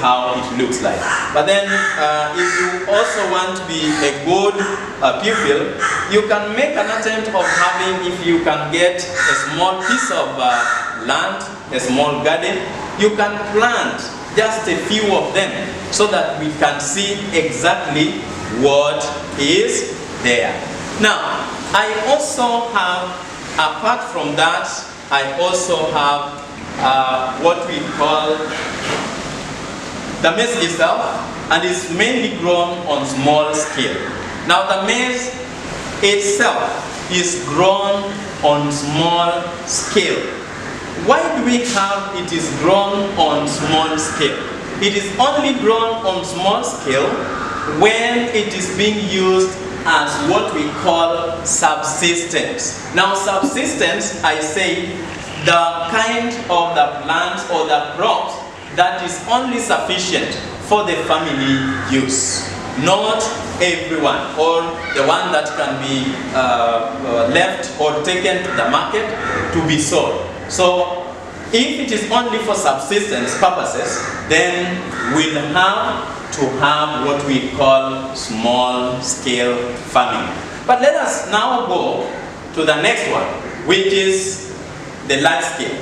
how it looks like. But then if you also want to be a good pupil, you can make an attempt of having, if you can get a small piece of land, a small garden, you can plant just a few of them so that we can see exactly what is there. Now, I also have, apart from that, I also have what we call the maize itself, and is mainly grown on small scale. Now the maize itself is grown on small scale. Why do we have it is grown on small scale? It is only grown on small scale when it is being used as what we call subsistence. Now subsistence, I say, the kind of the plants or the crops that is only sufficient for the family use. Not everyone, or the one that can be left or taken to the market to be sold. So if it is only for subsistence purposes, then we'll have to have what we call small scale farming. But let us now go to the next one, which is the large scale.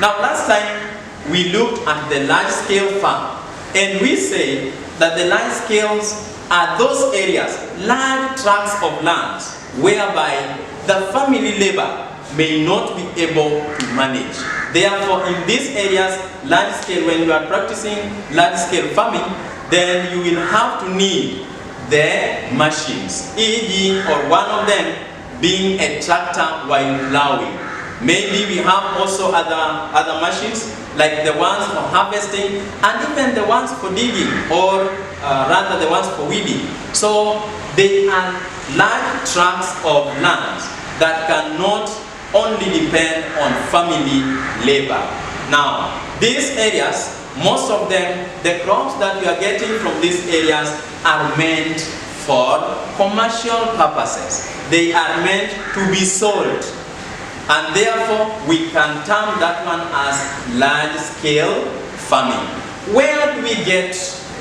Now last time we looked at the large scale farm, and we say that the large scales are those areas, large tracts of land, whereby the family labor may not be able to manage. Therefore, in these areas, large scale, when you are practicing large scale farming, then you will have to need the machines, e.g., or one of them being a tractor while plowing. Maybe we have also other machines, like the ones for harvesting, and even the ones for digging, or rather the ones for weeding. So they are large tracts of land that cannot only depend on family labor. Now, these areas, most of them, the crops that we are getting from these areas are meant for commercial purposes. They are meant to be sold. And therefore, we can term that one as large-scale farming. Where do we get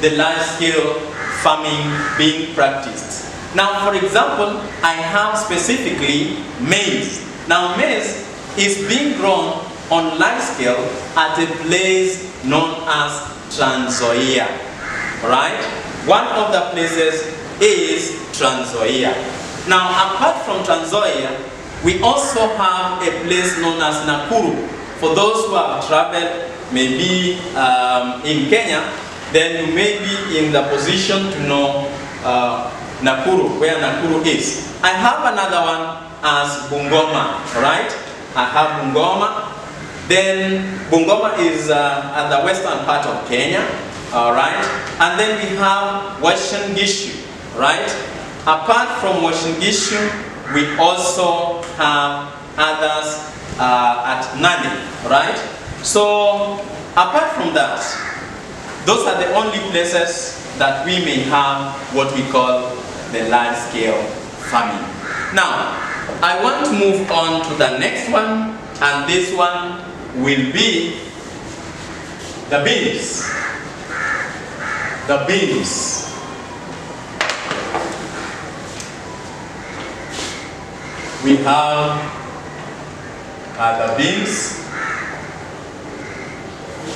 the large-scale farming being practiced? Now, for example, I have specifically maize. Now, maize is being grown on large scale at a place known as Trans Nzoia. Right? One of the places is Trans Nzoia. Now, apart from Trans Nzoia, we also have a place known as Nakuru. For those who have traveled, maybe in Kenya, then you may be in the position to know Nakuru, where Nakuru is. I have another one as Bungoma, right? I have Bungoma. Then Bungoma is at the western part of Kenya, all right? And then we have Uasin Gishu, right? Apart from Uasin Gishu, we also have others at Nandi, right? So, apart from that, those are the only places that we may have what we call the large-scale farming. Now, I want to move on to the next one, and this one will be the beans. The beans. We have the beans.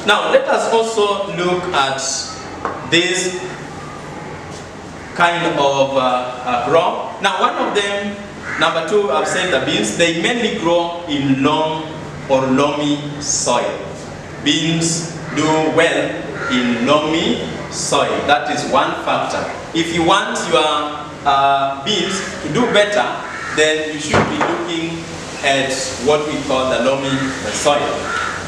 Now let us also look at this kind of crop. Now one of them, number two, I've said the beans, they mainly grow in loam or loamy soil. Beans do well in loamy soil. That is one factor. If you want your beans to do better, then you should be looking at what we call the loamy soil.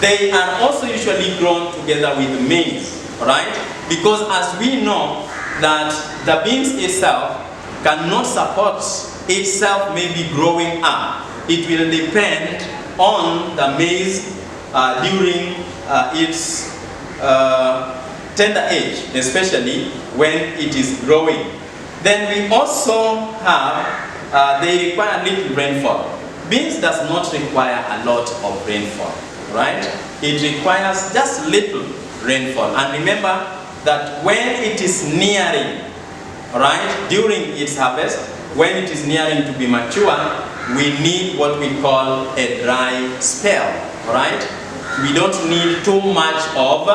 They are also usually grown together with maize, right? Because as we know that the beans itself cannot support itself maybe growing up. It will depend on the maize during its tender age, especially when it is growing. Then we also have they require little rainfall. Beans does not require a lot of rainfall, right? It requires just little rainfall. And remember, that when it is nearing, right, during its harvest, when it is nearing to be mature, we need what we call a dry spell, right? We don't need too much of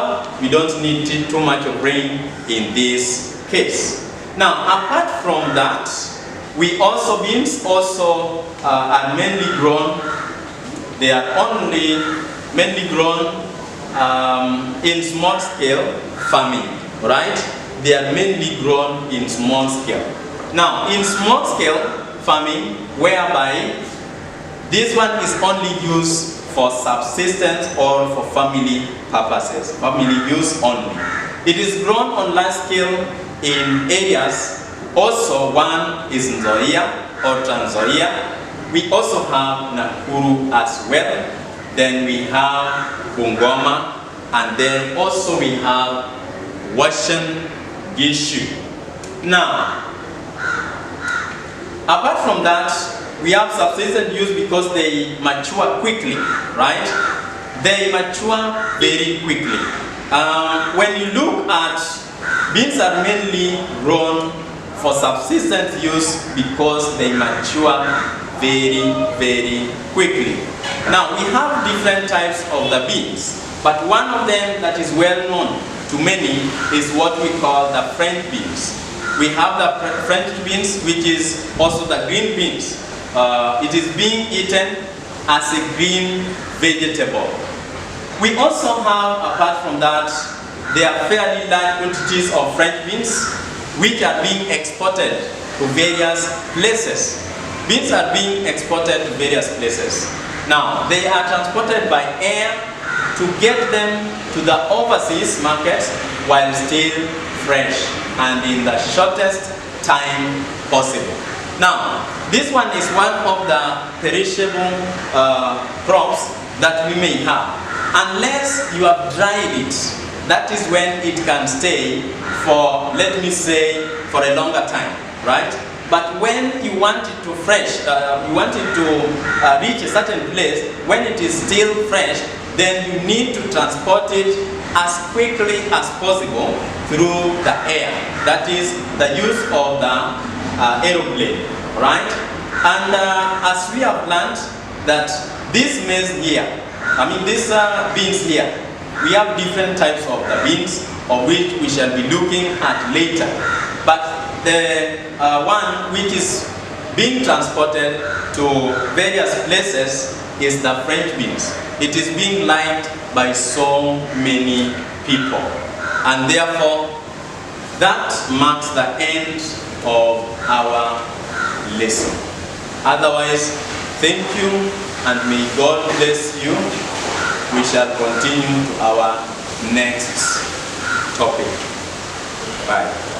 rain in this case. Now, apart from that, beans also are mainly grown. They are mainly grown in small scale farming, right? They are mainly grown in small scale. Now, in small scale farming, whereby this one is only used for subsistence or for family purposes, family use only. It is grown on large scale in areas. Also, one is Nzoia or Trans-Nzoia. We also have Nakuru as well. Then we have Bungoma, and then also we have Uasin Gishu. Now, apart from that, we have subsistence use because they mature quickly, right? They mature very quickly. When you look at, beans are mainly grown for subsistence use because they mature very, very quickly. Now, we have different types of the beans, but one of them that is well known to many is what we call the French beans. We have the French beans, which is also the green beans. It is being eaten as a green vegetable. We also have, apart from that, there are fairly large quantities of French beans which are being exported to various places. Beans are being exported to various places. Now, they are transported by air to get them to the overseas markets while still fresh and in the shortest time possible. Now, this one is one of the perishable crops that we may have. Unless you have dried it, that is when it can stay for, let me say, for a longer time, right? But when you want it to reach a certain place, when it is still fresh, then you need to transport it as quickly as possible through the air. That is the use of the aeroplane, right? And as we have learned that these beans here, we have different types of the beans, of which we shall be looking at later. But the one which is being transported to various places is the French beans. It is being liked by so many people. And therefore, that marks the end of our lesson. Otherwise, thank you and may God bless you. We shall continue to our next topic. Bye.